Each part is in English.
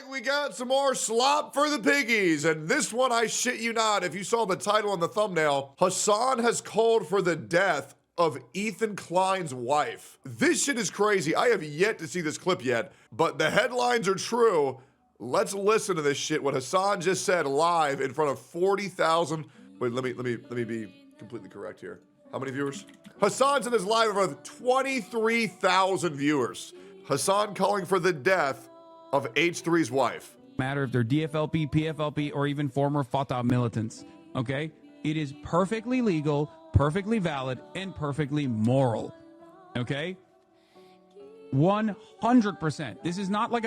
back. We got some more slop for the piggies. And this one, I shit you not, if you saw the title and the thumbnail, Hasan has called for the death of Ethan Klein's wife. This shit is crazy. I have yet to see this clip yet, but the headlines are true. Let's listen to this shit, what Hasan just said live in front of 40,000. Wait, let me be completely correct here. How many viewers? Hasan said this live in front of 23,000 viewers. Hasan calling for the death of H3's wife. Matter if they're DFLP, PFLP, or even former Fatah militants, okay? It is perfectly legal, perfectly valid, and perfectly moral, okay? 100%. This is not like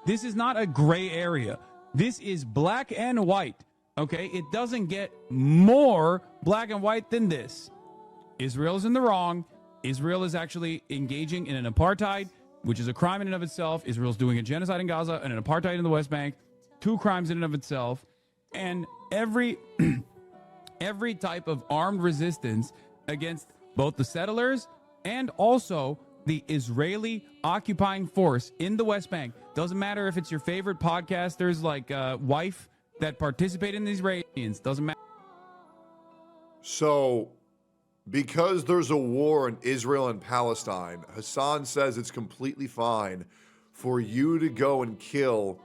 this is not a gray area. This is black and white, okay? It doesn't get more black and white than this. Israel is in the wrong. Israel is actually engaging in an apartheid, which is a crime in and of itself. Israel's doing a genocide in Gaza and an apartheid in the West Bank. 2 crimes in and of itself. And every type of armed resistance against both the settlers and also the Israeli occupying force in the West Bank. Doesn't matter if it's your favorite podcasters like Wife that participate in the Israelis. Doesn't matter. So, because there's a war in Israel and Palestine, Hasan says it's completely fine for you to go and kill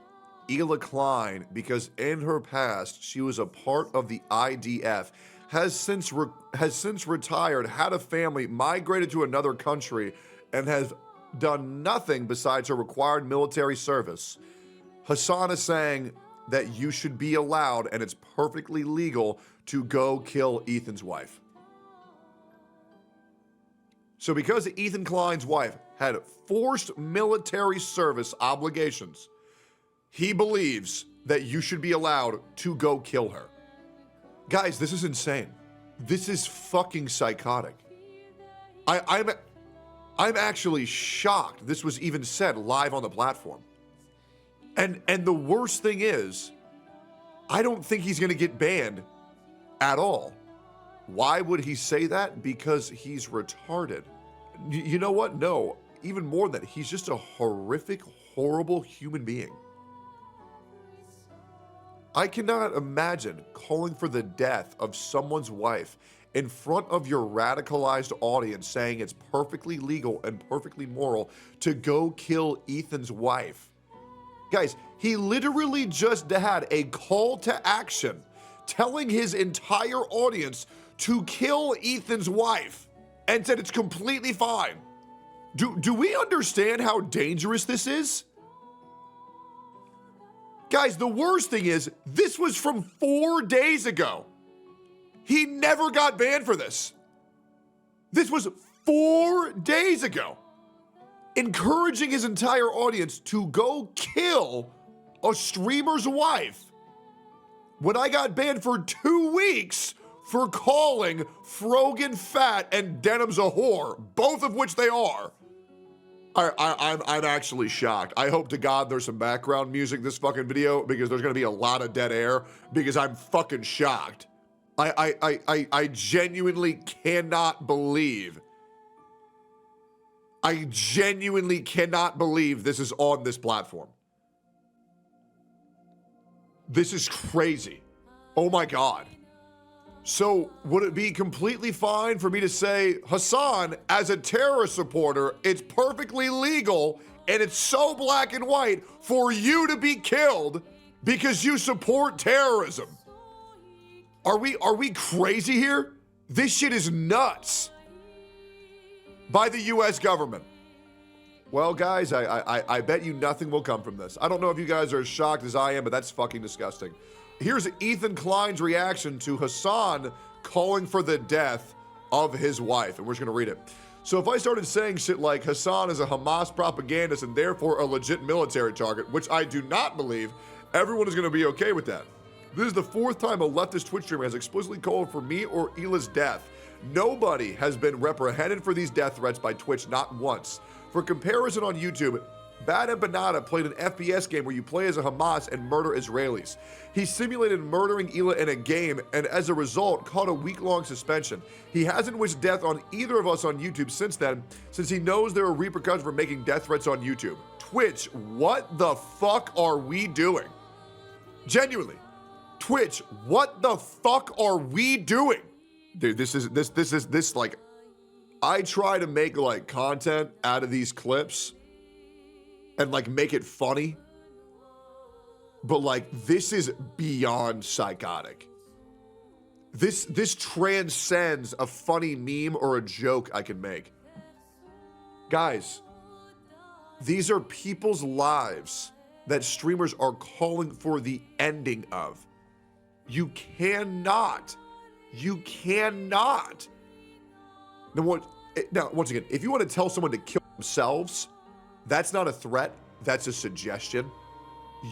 Ela Klein because in her past she was a part of the IDF, has since retired, had a family, migrated to another country, and has done nothing besides her required military service. Hasan is saying that you should be allowed, and it's perfectly legal, to go kill Ethan's wife. So because Ethan Klein's wife had forced military service obligations, he believes that you should be allowed to go kill her. Guys, this is insane. This is fucking psychotic. I'm actually shocked this was even said live on the platform. And the worst thing is, I don't think he's gonna get banned at all. Why would he say that? Because he's retarded. You know what? No, even more than that, he's just a horrific, horrible human being. I cannot imagine calling for the death of someone's wife in front of your radicalized audience saying it's perfectly legal and perfectly moral to go kill Ethan's wife. Guys, he literally just had a call to action telling his entire audience to kill Ethan's wife and said it's completely fine. Do we understand how dangerous this is? Guys, the worst thing is, this was from 4 days ago. He never got banned for this. This was 4 days ago. Encouraging his entire audience to go kill a streamer's wife when I got banned for 2 weeks for calling Frogan fat and Denim's a whore, both of which they are. I'm actually shocked. I hope to God there's some background music this fucking video because there's gonna be a lot of dead air because I'm fucking shocked. I genuinely cannot believe. I genuinely cannot believe this is on this platform. This is crazy. Oh my God. So would it be completely fine for me to say, Hasan, as a terrorist supporter, it's perfectly legal and it's so black and white for you to be killed because you support terrorism? Are we crazy here? This shit is nuts. By the US government. Well, guys, I bet you nothing will come from this. I don't know if you guys are as shocked as I am, but that's fucking disgusting. Here's Ethan Klein's reaction to Hasan calling for the death of his wife, and we're just gonna read it. So if I started saying shit like Hasan is a Hamas propagandist and therefore a legit military target, which I do not believe, everyone is gonna be okay with that. This is the 4th time a leftist Twitch streamer has explicitly called for me or Ela's death. Nobody has been reprehended for these death threats by Twitch, not once. For comparison on YouTube, Bad Empanada played an FPS game where you play as a Hamas and murder Israelis. He simulated murdering Ela in a game and as a result caught a week-long suspension. He hasn't wished death on either of us on YouTube since then, since he knows there are repercussions for making death threats on YouTube. Twitch, what the fuck are we doing? Genuinely. Twitch, what the fuck are we doing? Dude, this is like, I try to make like content out of these clips and like make it funny, but like this is beyond psychotic. This transcends a funny meme or a joke I can make. Guys, these are people's lives that streamers are calling for the ending of. You cannot. Now, once again, if you want to tell someone to kill themselves, that's not a threat, that's a suggestion.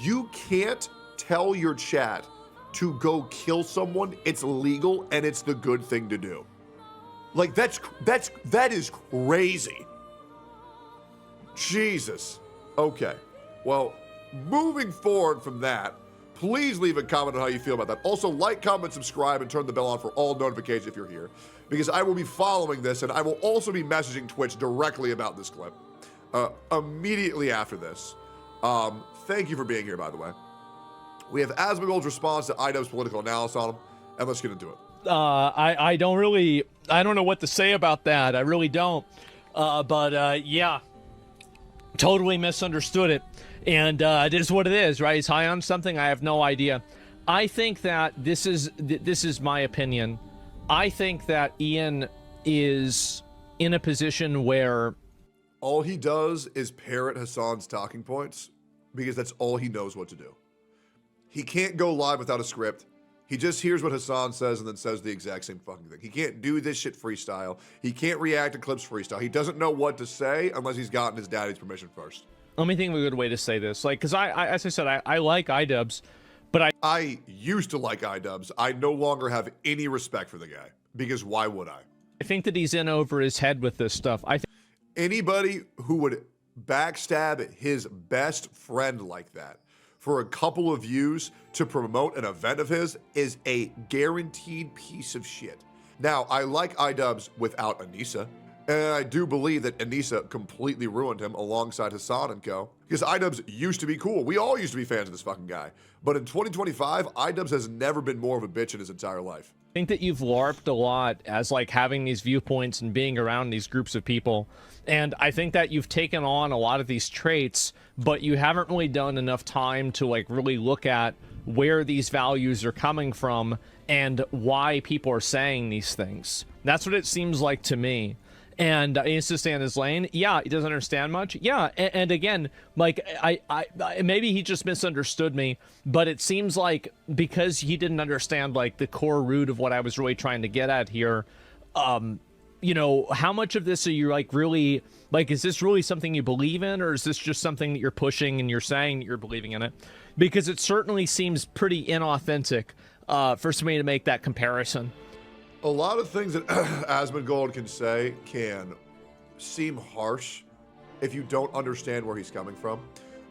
You can't tell your chat to go kill someone. It's legal and it's the good thing to do. Like that is crazy. Jesus. Okay. Well, moving forward from that, please leave a comment on how you feel about that. Also, like, comment, subscribe, and turn the bell on for all notifications if you're here, because I will be following this, and I will also be messaging Twitch directly about this clip immediately after this. Thank you for being here, by the way. We have Asmongold's response to IDubbbz's political analysis on him, and let's get into it. I don't know what to say about that. I really don't. Yeah, totally misunderstood it. And it is what it is, right? He's high on something. I have no idea. I think that this is my opinion. I think that Ian is in a position where all he does is parrot Hasan's talking points because that's all he knows what to do. He can't go live without a script. He just hears what Hasan says and then says the exact same fucking thing. He can't do this shit freestyle. He can't react to clips freestyle. He doesn't know what to say unless he's gotten his daddy's permission first. Let me think of a good way to say this. Like, because I as I said, I like IDubbbz, but I used to like IDubbbz. I no longer have any respect for the guy, because why would I? I think that he's in over his head with this stuff. Anybody who would backstab his best friend like that for a couple of views to promote an event of his is a guaranteed piece of shit. Now, I like IDubbbz without Anissa, and I do believe that Anissa completely ruined him alongside Hasan and co. Because IDubbbz used to be cool. We all used to be fans of this fucking guy. But in 2025, IDubbbz has never been more of a bitch in his entire life. I think that you've LARPed a lot as like having these viewpoints and being around these groups of people. And I think that you've taken on a lot of these traits, but you haven't really done enough time to like really look at where these values are coming from and why people are saying these things. That's what it seems like to me. And he needs to stay in his lane. Yeah, he doesn't understand much. Yeah, and again, like I maybe he just misunderstood me, but it seems like because he didn't understand like the core root of what I was really trying to get at here. You know, how much of this are you like really like? Is this really something you believe in, or is this just something that you're pushing and you're saying that you're believing in it? Because it certainly seems pretty inauthentic for somebody to make that comparison. A lot of things that Asmongold can say can seem harsh if you don't understand where he's coming from.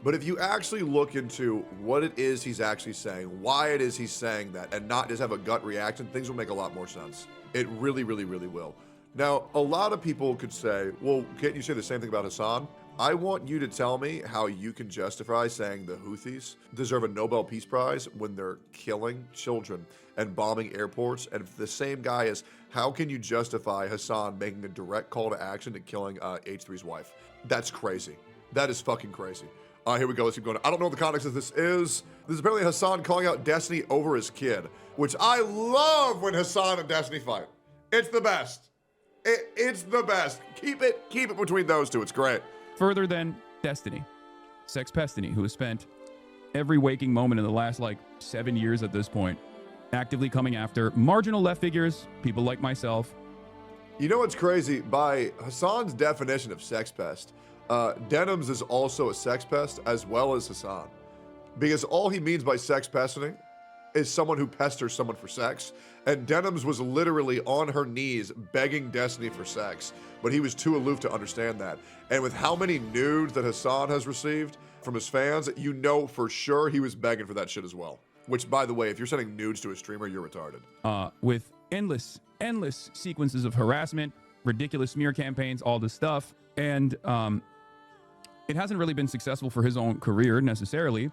But if you actually look into what it is he's actually saying, why it is he's saying that, and not just have a gut reaction, things will make a lot more sense. It really, really, really will. Now, a lot of people could say, well, can't you say the same thing about Hasan? I want you to tell me how you can justify saying the Houthis deserve a Nobel Peace Prize when they're killing children and bombing airports. And if the same guy is, how can you justify Hasan making a direct call to action to killing H3's wife? That's crazy. That is fucking crazy. Here we go. Let's keep going. I don't know what the context of this is. This is apparently Hasan calling out Destiny over his kid, which I love when Hasan and Destiny fight. It's the best. It's the best. Keep it between those two. It's great. Further than Destiny, Sexpestiny, who has spent every waking moment in the last like 7 years at this point actively coming after marginal left figures, people like myself. You know what's crazy? By Hasan's definition of sex pest, Denims is also a sex pest as well as Hasan, because all he means by sex pesting is someone who pesters someone for sex, and Denims was literally on her knees begging Destiny for sex, but he was too aloof to understand that. And with how many nudes that Hasan has received from his fans, you know for sure he was begging for that shit as well. Which, by the way, if you're sending nudes to a streamer, you're retarded. With endless sequences of harassment, ridiculous smear campaigns, all this stuff. And It hasn't really been successful for his own career necessarily,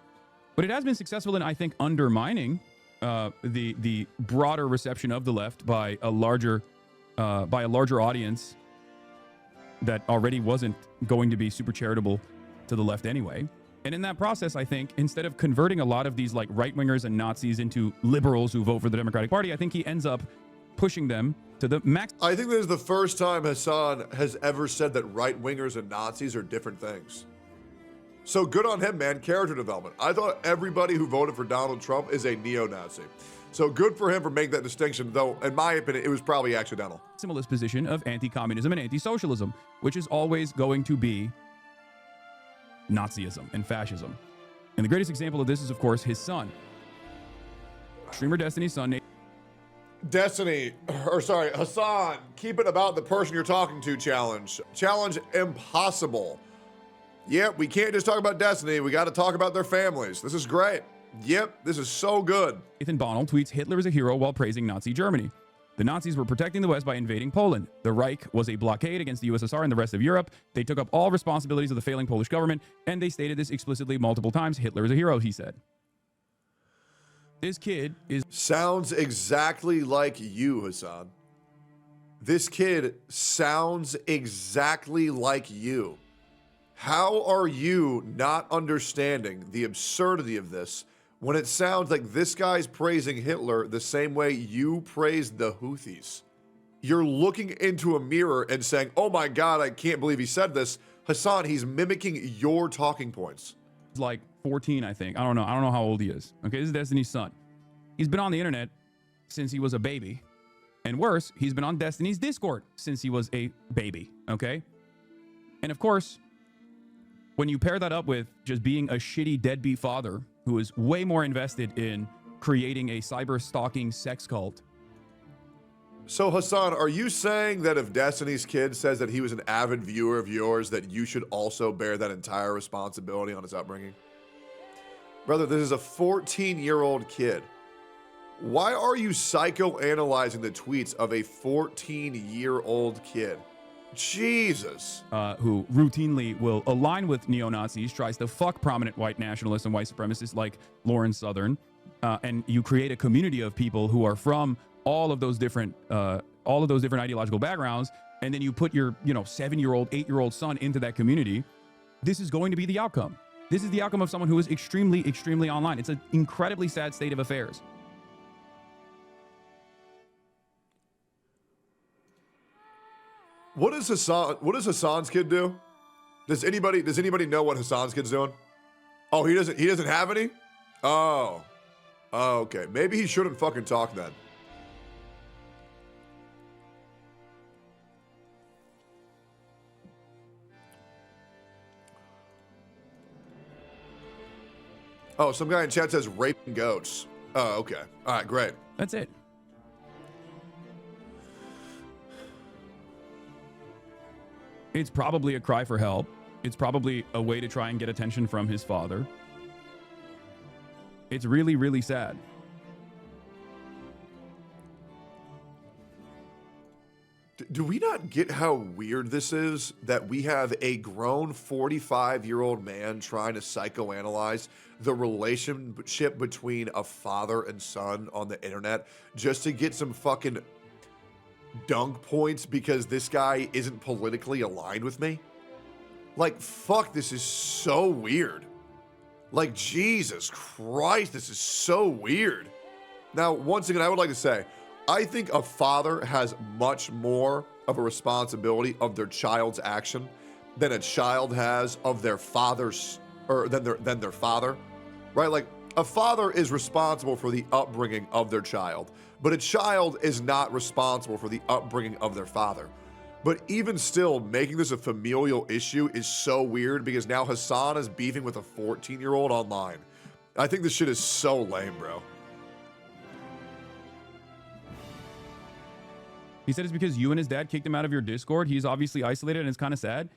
but it has been successful in, I think, undermining the broader reception of the left by a larger audience that already wasn't going to be super charitable to the left anyway. And in that process, I think, instead of converting a lot of these like right-wingers and Nazis into liberals who vote for the Democratic Party, I think he ends up pushing them to the max. I think this is the first time Hasan has ever said that right-wingers and Nazis are different things. So good on him, man. Character development. I thought everybody who voted for Donald Trump is a neo-Nazi. So good for him for making that distinction, though, in my opinion, it was probably accidental. Maximalist position of anti-communism and anti-socialism, which is always going to be Nazism and fascism. And the greatest example of this is, of course, his son. Streamer Destiny's son. Hasan, keep it about the person you're talking to challenge. Challenge impossible. Yep, we can't just talk about Destiny. We got to talk about their families. This is great. Yep, this is so good. Nathan Bonnell tweets Hitler is a hero while praising Nazi Germany. The Nazis were protecting the West by invading Poland. The Reich was a blockade against the USSR and the rest of Europe. They took up all responsibilities of the failing Polish government, and they stated this explicitly multiple times. Hitler is a hero, he said. This kid is... Sounds exactly like you, Hasan. This kid sounds exactly like you. How are you not understanding the absurdity of this when it sounds like this guy's praising Hitler the same way you praised the Houthis? You're looking into a mirror and saying, oh my God, I can't believe he said this. Hasan, he's mimicking your talking points. Like 14, I think. I don't know how old he is. Okay, this is Destiny's son. He's been on the internet since he was a baby. And worse, he's been on Destiny's Discord since he was a baby, okay? And of course, when you pair that up with just being a shitty deadbeat father who is way more invested in creating a cyber stalking sex cult. So Hasan, are you saying that if Destiny's kid says that he was an avid viewer of yours, that you should also bear that entire responsibility on his upbringing? Brother, this is a 14-year-old kid. Why are you psychoanalyzing the tweets of a 14-year-old kid? Jesus. Who routinely will align with neo-Nazis, tries to fuck prominent white nationalists and white supremacists like Lauren Southern, and you create a community of people who are from all of those different ideological backgrounds, and then you put your 7-year-old, 8-year-old son into that community. This is going to be the outcome. This is the outcome of someone who is extremely, extremely online. It's an incredibly sad state of affairs. What does Hasan's kid do? Does anybody know what Hasan's kid's doing? Oh, he doesn't have any? Oh, okay. Maybe he shouldn't fucking talk then. Oh, some guy in chat says raping goats. Oh, okay. All right, great. That's it. It's probably a cry for help. It's probably a way to try and get attention from his father. It's really, really sad. Do we not get how weird this is that we have a grown 45-year-old man trying to psychoanalyze the relationship between a father and son on the internet just to get some fucking dunk points because this guy isn't politically aligned with me? Like, fuck, this is so weird. Like, Jesus Christ, this is so weird. Now, once again, I would like to say, I think a father has much more of a responsibility of their child's action than a child has of their father's, or than their father, right? Like, a father is responsible for the upbringing of their child, but a child is not responsible for the upbringing of their father. But even still, making this a familial issue is so weird because now Hasan is beefing with a 14-year-old online. I think this shit is so lame, bro. He said it's because you and his dad kicked him out of your Discord. He's obviously isolated and it's kind of sad.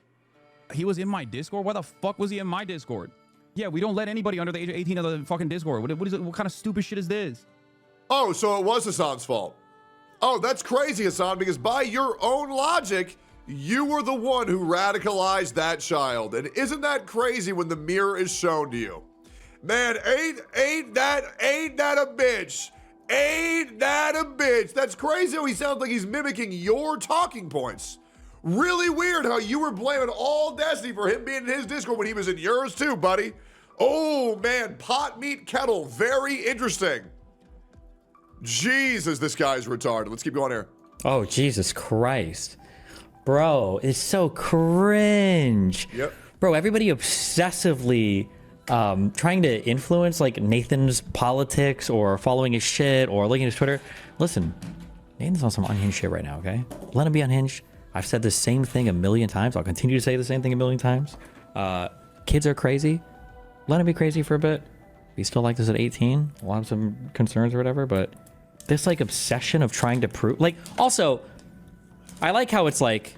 He was in my Discord? Why the fuck was he in my Discord? Yeah, we don't let anybody under the age of 18 of the fucking Discord. What is it? What kind of stupid shit is this? Oh, so it was Hasan's fault. Oh, that's crazy, Hasan, because by your own logic, You were the one who radicalized that child. And isn't that crazy when the mirror is shown to you? Man, ain't that a bitch? Ain't that a bitch? That's crazy how he sounds like he's mimicking your talking points. Really weird how you were blaming all Destiny for him being in his Discord when he was in yours too, buddy. Oh man, pot meat kettle, very interesting. Jesus, this guy's retarded. Let's keep going here. Oh, Jesus Christ. Bro, it's so cringe. Yep. Bro, everybody obsessively trying to influence like Nathan's politics or following his shit or looking at his Twitter. Listen, Nathan's on some unhinged shit right now, okay? Let him be unhinged. I've said the same thing a million times. I'll continue to say the same thing a million times. Kids are crazy. Let him be crazy for a bit. He's still like this at 18. We'll have some concerns or whatever, but this like obsession of trying to prove, like, also, I like how it's like,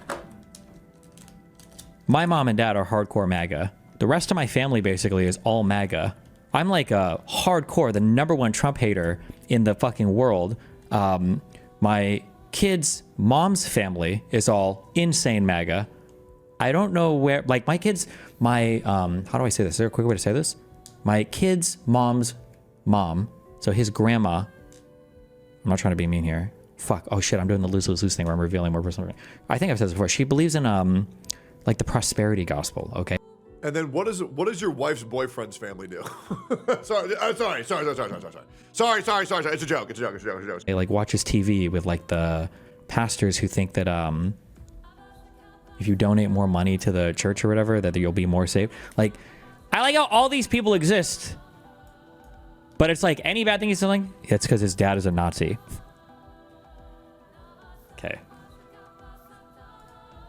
my mom and dad are hardcore MAGA. The rest of my family basically is all MAGA. I'm like a hardcore, the #1 Trump hater in the fucking world. My kids' mom's family is all insane MAGA. I don't know where, like my kids, how do I say this? Is there a quick way to say this? My kid's mom's mom, so his grandma, I'm not trying to be mean here. Fuck, oh shit, I'm doing the lose thing where I'm revealing more personal. I think I've said this before. She believes in like the prosperity gospel, okay? And then what does your wife's boyfriend's family do? Sorry. It's a joke. They like watches TV with like the pastors who think that if you donate more money to the church or whatever, that you'll be more safe. Like, I like how all these people exist, but it's like any bad thing he's doing, it's because his dad is a Nazi. Okay.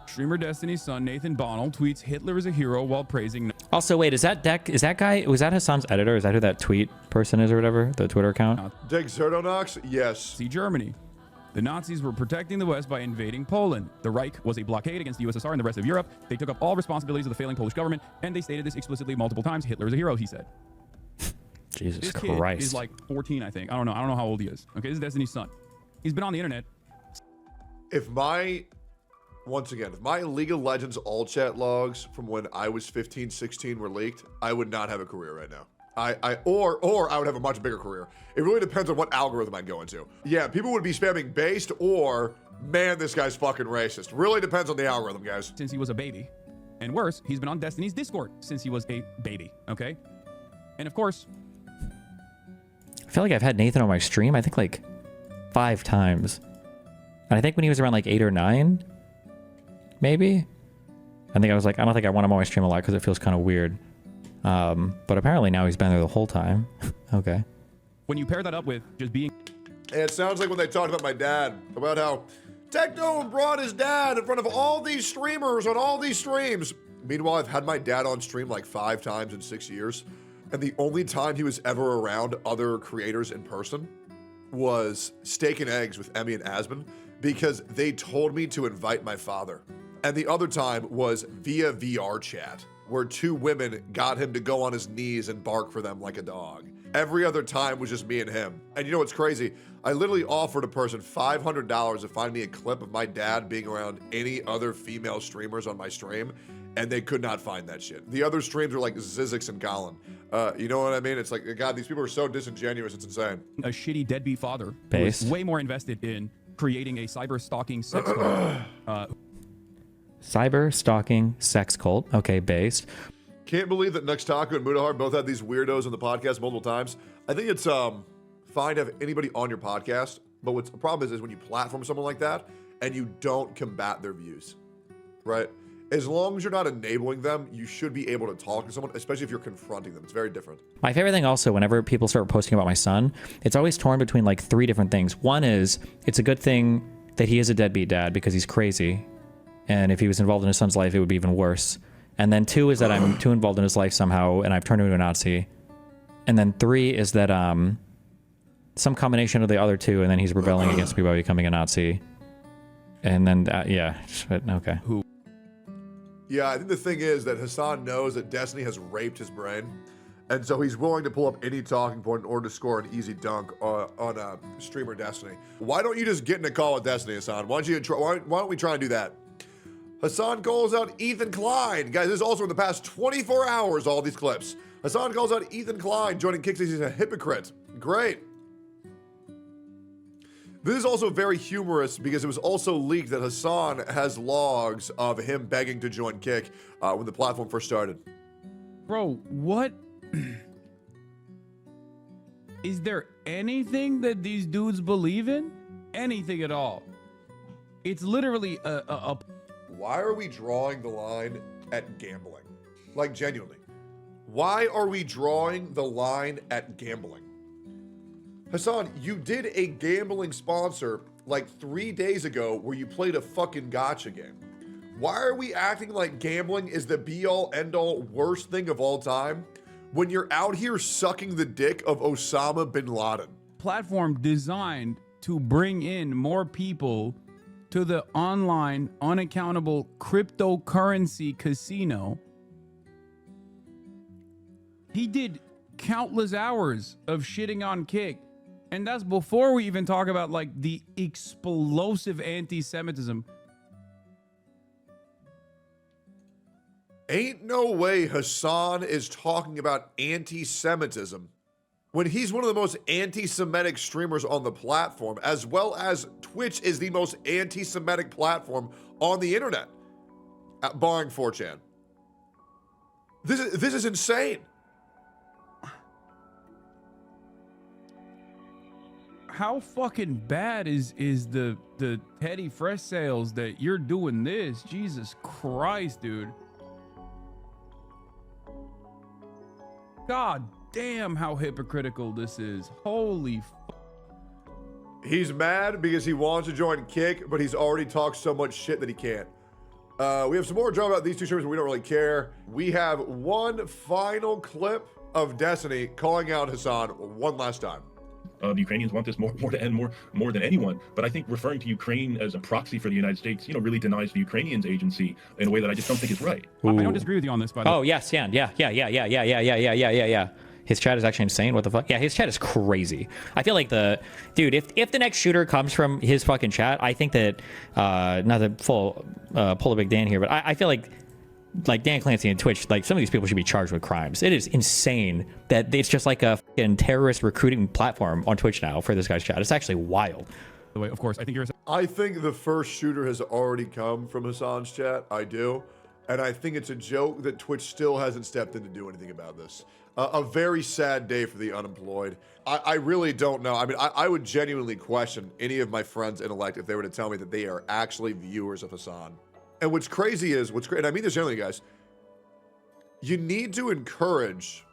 Streamer Destiny's son Nathan Bonnell tweets Hitler is a hero while praising. Also, wait, is that guy, was that Hasan's editor? Is that who that tweet person is or whatever? The Twitter account? Dick Zerdonox? Yes. See Germany. The Nazis were protecting the West by invading Poland. The Reich was a blockade against the USSR and the rest of Europe. They took up all responsibilities of the failing Polish government, and they stated this explicitly multiple times. Hitler is a hero, he said. Jesus this Christ. Kid is like 14, I think. I don't know how old he is. Okay, this is Destiny's son. He's been on the internet. If my League of Legends all chat logs from when I was 15, 16 were leaked, I would not have a career right now. Or I would have a much bigger career. It really depends on what algorithm I go into. Yeah, people would be spamming based or, man, this guy's fucking racist. Really depends on the algorithm, guys. Since he was a baby. And worse, he's been on Destiny's Discord since he was a baby, okay? And of course... I feel like I've had Nathan on my stream, I think like 5 times. And I think when he was around like 8 or 9, maybe? I think I was like, I don't think I want him on my stream a lot because it feels kind of weird. But apparently now he's been there the whole time. Okay. When you pair that up with just being... And it sounds like when they talked about my dad, about how Tectone brought his dad in front of all these streamers on all these streams. Meanwhile, I've had my dad on stream like 5 times in 6 years. And the only time he was ever around other creators in person was Steak and Eggs with Emmy and Asmon because they told me to invite my father. And the other time was via VR chat, where 2 women got him to go on his knees and bark for them like a dog. Every other time was just me and him. And you know what's crazy? I literally offered a person $500 to find me a clip of my dad being around any other female streamers on my stream, and they could not find that shit. The other streams are like Zizix and Colin. You know what I mean? It's like, God, these people are so disingenuous, it's insane. A shitty deadbeat father who is way more invested in creating a cyber stalking sex cult. Cyber stalking sex cult. Okay, based. Can't believe that Nuxtaku and Mudahar both had these weirdos on the podcast multiple times. I think it's fine to have anybody on your podcast, but what's the problem is when you platform someone like that and you don't combat their views, right? As long as you're not enabling them, you should be able to talk to someone, especially if you're confronting them. It's very different. My favorite thing also, whenever people start posting about my son, it's always torn between like 3 different things. One is, it's a good thing that he is a deadbeat dad because he's crazy. And if he was involved in his son's life, it would be even worse. And then 2 is that I'm too involved in his life somehow, and I've turned him into a Nazi. And then 3 is that some combination of the other 2, and then he's rebelling against me by becoming a Nazi. And then, yeah, okay. Yeah, I think the thing is that Hasan knows that Destiny has raped his brain, and so he's willing to pull up any talking point in order to score an easy dunk on streamer Destiny. Why don't you just get in a call with Destiny, Hasan? Why don't we try and do that? Hasan calls out Ethan Klein. Guys, this is also in the past 24 hours, all these clips. Hasan calls out Ethan Klein joining Kick says he's a hypocrite. Great. This is also very humorous because it was also leaked that Hasan has logs of him begging to join Kick when the platform first started. Bro, what? Is there anything that these dudes believe in? Anything at all? It's literally a Why are we drawing the line at gambling? Like, genuinely. Why are we drawing the line at gambling? Hasan, you did a gambling sponsor like 3 days ago where you played a fucking gacha game. Why are we acting like gambling is the be-all, end-all, worst thing of all time when you're out here sucking the dick of Osama bin Laden? platform designed to bring in more people to the online unaccountable cryptocurrency casino. He did countless hours of shitting on Kick. And that's before we even talk about like the explosive anti-Semitism. Ain't no way Hasan is talking about anti-Semitism when he's one of the most anti-Semitic streamers on the platform, as well as Twitch is the most anti-Semitic platform on the internet, barring 4chan. This is insane. How fucking bad is the Teddy Fresh sales that you're doing this? Jesus Christ, dude. God damn how hypocritical this is. Holy He's mad because he wants to join Kick, but he's already talked so much shit that he can't. We have some more drama about these two streamers, but we don't really care. We have one final clip of Destiny calling out Hasan one last time. The Ukrainians want this more to end more than anyone. But I think referring to Ukraine as a proxy for the United States, really denies the Ukrainians agency in a way that I just don't think is right. I don't disagree with you on this, by the way. Oh, yes, yeah. His chat is actually insane. What the fuck? Yeah, his chat is crazy. I feel like dude, if the next shooter comes from his fucking chat, I think that, not to pull a big Dan here, but I feel like Dan Clancy and Twitch, like some of these people should be charged with crimes. It is insane that it's just like a fucking terrorist recruiting platform on Twitch now for this guy's chat. It's actually wild. By the way, of course, I think I think the first shooter has already come from Hasan's chat. I do. And I think it's a joke that Twitch still hasn't stepped in to do anything about this. A very sad day for the unemployed. I really don't know. I mean, I would genuinely question any of my friends' intellect if they were to tell me that they are actually viewers of Hasan. And what's crazy is, and I mean this generally, guys, you need to encourage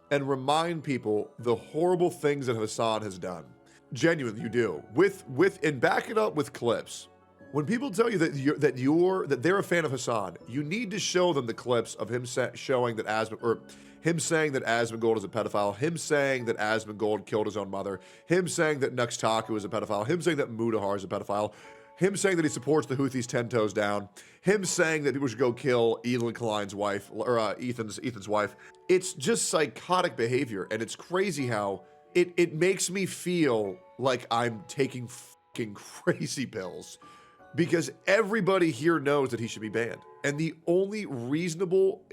and remind people the horrible things that Hasan has done. Genuinely, you do. And back it up with clips. When people tell you that they're a fan of Hasan, you need to show them the clips of him showing that him saying that Asmongold is a pedophile, him saying that Asmongold killed his own mother, him saying that Nuxtaku is a pedophile, him saying that Mudahar is a pedophile, him saying that he supports the Houthis 10 toes down, him saying that people should go kill Ethan Klein's wife, or Ethan's wife. It's just psychotic behavior, and it's crazy how it makes me feel like I'm taking fucking crazy pills. Because everybody here knows that he should be banned. And the only reasonable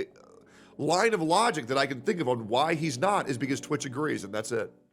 line of logic that I can think of on why he's not is because Twitch agrees, and that's it.